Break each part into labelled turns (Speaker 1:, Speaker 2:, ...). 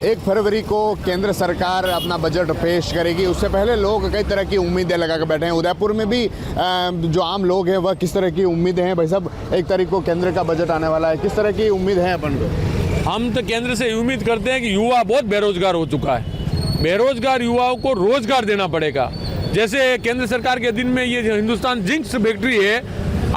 Speaker 1: 1 फरवरी को केंद्र सरकार अपना बजट पेश करेगी। उससे पहले लोग कई तरह की उम्मीदें लगा कर बैठे हैं। उदयपुर में भी जो आम लोग हैं वह किस तरह की उम्मीदें हैं? भाई साहब, 1 तारीख को केंद्र का बजट आने वाला है, किस तरह की उम्मीद है अपन को?
Speaker 2: हम तो केंद्र से उम्मीद करते हैं कि युवा बहुत बेरोजगार हो चुका है। बेरोजगार युवाओं को रोजगार देना पड़ेगा। जैसे केंद्र सरकार के दिन में ये हिंदुस्तान जिंक्स फैक्ट्री है,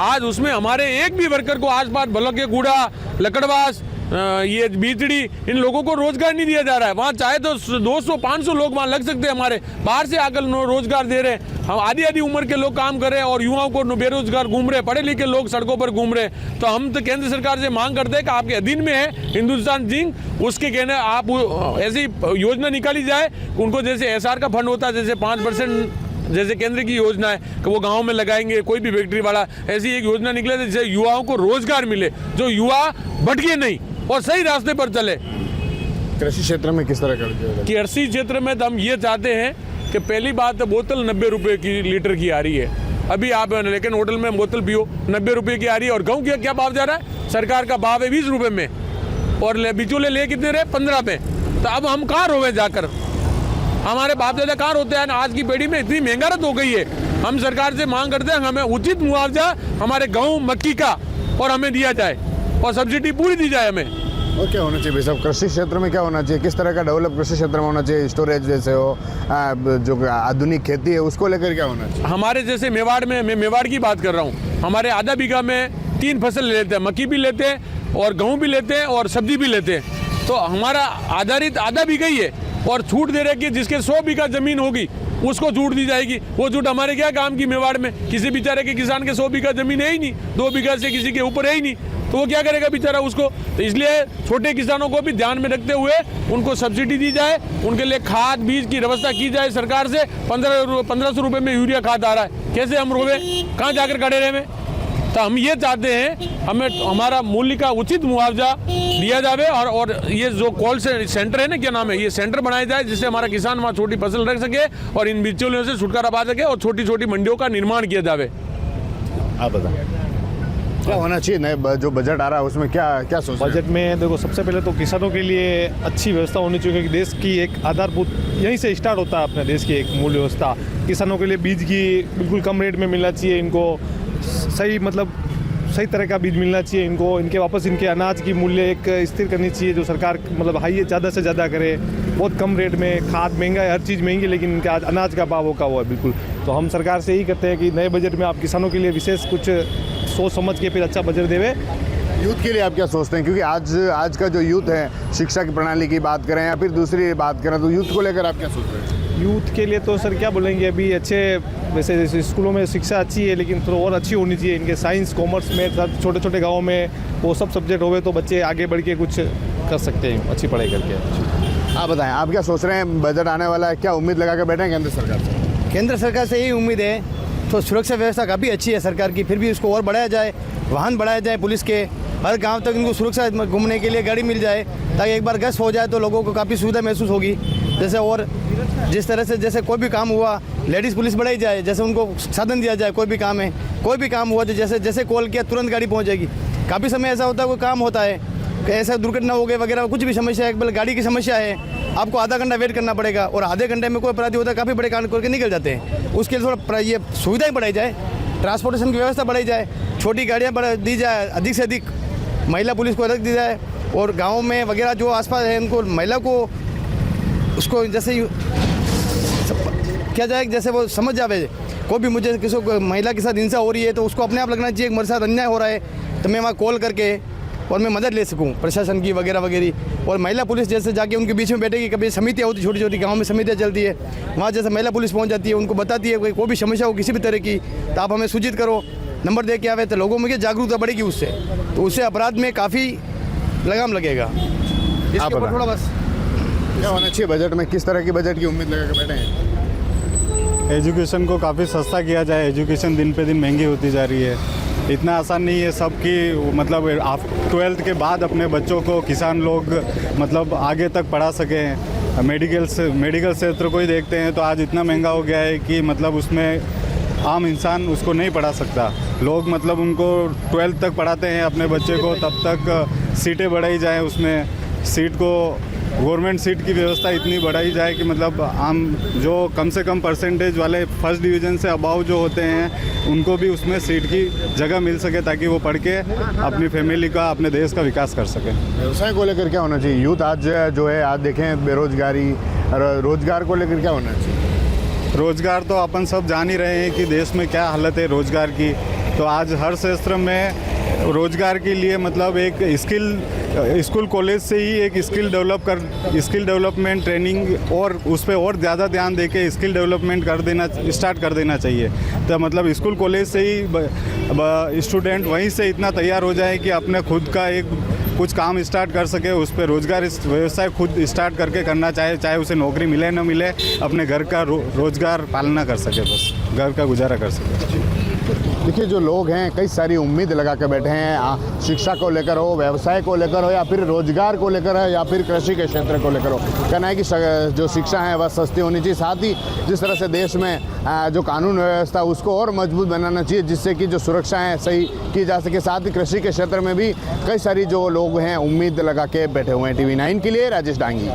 Speaker 2: आज उसमें हमारे एक भी वर्कर को आसपास बलक के कूड़ा, लकड़वास, ये बीजड़ी, इन लोगों को रोजगार नहीं दिया जा रहा है। वहाँ चाहे तो 200-500 लोग वहाँ लग सकते हैं, हमारे बाहर से आकर रोजगार दे रहे हैं। हम आधी उम्र के लोग काम कर रहे हैं और युवाओं को बेरोजगार घूम रहे, पढ़े लिखे लोग सड़कों पर घूम रहे। तो हम तो केंद्र सरकार से मांग करते हैं कि आपके अधीन में है हिंदुस्तान जिंक, उसके कहने आप ऐसी योजना निकाली जाए, उनको जैसे SR का फंड होता है, जैसे 5% जैसे केंद्र की योजना है कि वो गांव में लगाएंगे, कोई भी फैक्ट्री वाला, ऐसी एक योजना निकले जिससे युवाओं को रोजगार मिले, जो युवा भटके नहीं और सही रास्ते पर चले।
Speaker 1: कृषि क्षेत्र में किस तरह कर?
Speaker 2: कृषि क्षेत्र में तो हम ये चाहते हैं कि पहली बात तो बोतल 90 रुपये की लीटर की आ रही है अभी, आप लेकिन होटल में बोतल पियो 90 रुपये की आ रही है। और गेहूँ का क्या भाव जा रहा है? सरकार का भाव है 20 रुपये में, और बिचौले ले कितने रहे? 15 पे। तो अब हम कहाँ रोवे जाकर? हमारे बाप दादा कहाँ रोते हैं? आज की पीढ़ी में इतनी महंगाई हो गई है। हम सरकार से मांग करते हैं हमें उचित मुआवजा हमारे गेहूँ मक्की का और हमें दिया जाए, और सब्सिडी पूरी दी जाए हमें।
Speaker 1: और क्या होना चाहिए सब कृषि क्षेत्र में? क्या होना चाहिए? किस तरह का डेवलप कृषि क्षेत्र में होना चाहिए? स्टोरेज जैसे हो, जो आधुनिक खेती है उसको लेकर क्या होना चाहिए?
Speaker 2: हमारे जैसे मेवाड़ में, मैं मेवाड़ की बात कर रहा हूँ, हमारे आधा बीघा में 3 फसल लेते हैं, मक्की भी लेते हैं और गेहूँ भी लेते हैं और सब्जी भी लेते हैं। तो हमारा आधारित आधा बीघा ही है, और छूट दे रहे कि जिसके 100 बीघा जमीन होगी उसको छूट दी जाएगी। वो छूट हमारे क्या काम की? मेवाड़ में किसी बेचारे के किसान के 100 बीघा जमीन है ही नहीं, 2 बीघा से किसी के ऊपर है ही नहीं, तो वो क्या करेगा बेचारा उसको? तो इसलिए छोटे किसानों को भी ध्यान में रखते हुए उनको सब्सिडी दी जाए, उनके लिए खाद बीज की व्यवस्था की जाए सरकार से। 1500 रुपये में यूरिया खाद आ रहा है, कैसे हम रोवे? कहाँ जाकर खड़े रहे? तो हम ये चाहते हैं हमें हमारा मूल्य का उचित मुआवजा दिया जाए, और ये जो कॉल सेंटर है ना, क्या नाम है, ये सेंटर बनाया जाए जिससे हमारा किसान वहाँ छोटी फसल रख सके और इन बिचौलियों से छुटकारा पा सके, और छोटी छोटी मंडियों का निर्माण किया जाए।
Speaker 1: आप बताएं क्या होना चाहिए? नए जो बजट आ रहा है उसमें क्या सोच रहे हैं?
Speaker 3: बजट में देखो, सबसे पहले तो किसानों के लिए अच्छी व्यवस्था होनी चाहिए, क्योंकि देश की एक आधारभूत यहीं से स्टार्ट होता है अपने देश की एक मूल्य व्यवस्था। किसानों के लिए बीज की बिल्कुल कम रेट में मिलना चाहिए, इनको सही तरह का बीज मिलना चाहिए इनको, इनके वापस इनके अनाज की मूल्य एक स्थिर करनी चाहिए, जो सरकार हाई ज़्यादा से ज़्यादा करे, बहुत कम रेट में। खाद महंगा है, हर चीज़ महंगी, लेकिन इनके आज अनाज का भाव का वो है बिल्कुल। तो हम सरकार से यही कहते हैं कि नए बजट में आप किसानों के लिए विशेष कुछ सोच समझ के फिर अच्छा बजट देवे।
Speaker 1: यूथ के लिए आप क्या सोचते हैं? क्योंकि आज का जो यूथ है, शिक्षा की प्रणाली की बात करें या फिर दूसरी बात करें, तो यूथ को लेकर आप क्या सोच रहे हैं?
Speaker 3: यूथ के लिए तो सर क्या बोलेंगे, अभी अच्छे वैसे स्कूलों में शिक्षा अच्छी है, लेकिन थोड़ा और अच्छी होनी चाहिए। इनके साइंस कॉमर्स में छोटे छोटे गाँव में वो सब सब्जेक्ट होवे तो बच्चे आगे बढ़ के कुछ कर सकते हैं अच्छी पढ़ाई करके।
Speaker 1: आप बताएं, आप क्या सोच रहे हैं? बजट आने वाला है, क्या उम्मीद लगा कर बैठे हैं केंद्र सरकार से?
Speaker 4: केंद्र सरकार से यही उम्मीद है, तो सुरक्षा व्यवस्था काफ़ी अच्छी है सरकार की, फिर भी उसको और बढ़ाया जाए, वाहन बढ़ाया जाए पुलिस के, हर गांव तक इनको सुरक्षा घूमने के लिए गाड़ी मिल जाए, ताकि एक बार गश्त हो जाए तो लोगों को काफ़ी सुविधा महसूस होगी। जैसे और जिस तरह से जैसे कोई भी काम हुआ, लेडीज़ पुलिस बढ़ाई जाए, जैसे उनको साधन दिया जाए, कोई भी काम है, कोई भी काम हुआ तो जैसे कॉल किया तुरंत गाड़ी पहुँच जाएगी। काफ़ी समय ऐसा होता है कोई काम होता है कि ऐसा दुर्घटना हो गई वगैरह, कुछ भी समस्या है, बल्कि गाड़ी की समस्या है, आपको आधा घंटा वेट करना पड़ेगा, और आधे घंटे में कोई अपराधी होता है काफ़ी बड़े कांड करके निकल जाते हैं। उसके लिए थोड़ा ये सुविधाएं बढ़ाई जाए, ट्रांसपोर्टेशन की व्यवस्था बढ़ाई जाए, छोटी गाड़ियाँ बढ़ा दी जाए, अधिक से अधिक महिला पुलिस को रख दी जाए, और गाँव में वगैरह जो आसपास है उनको महिला को उसको जैसे क्या जाए, जैसे वो समझ जावे, कोई भी मुझे किसी को महिला के साथ हिंसा हो रही है तो उसको अपने आप लगना चाहिए कि मेरे साथ अन्याय हो रहा है, तो मैं वहाँ कॉल करके और मैं मदद ले सकूं प्रशासन की वगैरह वगैरह। और महिला पुलिस जैसे जाके उनके बीच में बैठेगी, कभी समितियाँ होती छोटी छोटी गांव में समितियाँ चलती है, वहाँ जैसे महिला पुलिस पहुँच जाती है, उनको बताती है कोई भी समस्या हो किसी भी तरह की तो आप हमें सूचित करो, नंबर दे के आवे, तो लोगों में क्या जागरूकता बढ़ेगी उससे, तो उससे अपराध में काफ़ी लगाम लगेगा। इसके ऊपर थोड़ा बस
Speaker 1: क्या होना चाहिए बजट में? किस तरह की बजट की उम्मीद लगा कर बैठे हैं?
Speaker 5: एजुकेशन को काफ़ी सस्ता किया जाए, एजुकेशन दिन पे दिन महंगी होती जा रही है, इतना आसान नहीं है सबकी, मतलब 12th के बाद अपने बच्चों को किसान लोग मतलब आगे तक पढ़ा सकें। मेडिकल क्षेत्र को ही देखते हैं तो आज इतना महंगा हो गया है कि मतलब उसमें आम इंसान उसको नहीं पढ़ा सकता। लोग मतलब उनको 12th तक पढ़ाते हैं अपने बच्चे को, तब तक सीटें बढ़ाई जाएँ, उसमें सीट को गवर्नमेंट सीट की व्यवस्था इतनी बढ़ाई जाए कि मतलब आम जो कम से कम परसेंटेज वाले फर्स्ट डिवीज़न से अबाव जो होते हैं उनको भी उसमें सीट की जगह मिल सके, ताकि वो पढ़ के अपनी फैमिली का, अपने देश का विकास कर सकें।
Speaker 1: व्यवसाय को लेकर क्या होना चाहिए? यूथ आज जो है, आज देखें बेरोजगारी, रोजगार को लेकर क्या होना चाहिए?
Speaker 5: रोजगार तो अपन सब जान ही रहे हैं कि देश में क्या हालत है रोजगार की। तो आज हर क्षेत्र में रोजगार के लिए मतलब एक स्कूल कॉलेज से ही एक स्किल डेवलपमेंट ट्रेनिंग और उस पर और ज़्यादा ध्यान देके स्किल डेवलपमेंट स्टार्ट कर देना चाहिए। तो मतलब स्कूल कॉलेज से ही स्टूडेंट वहीं से इतना तैयार हो जाए कि अपने खुद का एक कुछ काम स्टार्ट कर सके, उस पर रोजगार व्यवसाय खुद स्टार्ट करके करना चाहे उसे नौकरी मिले न मिले, अपने घर का रोजगार पालना कर सके, बस घर का गुजारा कर सके।
Speaker 1: देखिए, जो लोग हैं कई सारी उम्मीद लगा के बैठे हैं, शिक्षा को लेकर हो, व्यवसाय को लेकर हो, या फिर रोजगार को लेकर हो, या फिर कृषि के क्षेत्र को लेकर हो। कहना है कि जो शिक्षा है वह सस्ती होनी चाहिए, साथ ही जिस तरह से देश में जो कानून व्यवस्था उसको और मजबूत बनाना चाहिए, जिससे कि जो सुरक्षा है सही की जा सके। साथ ही कृषि के क्षेत्र में भी कई सारी जो लोग हैं उम्मीद लगा के बैठे हुए हैं। TV9 के लिए राजेश डांगी।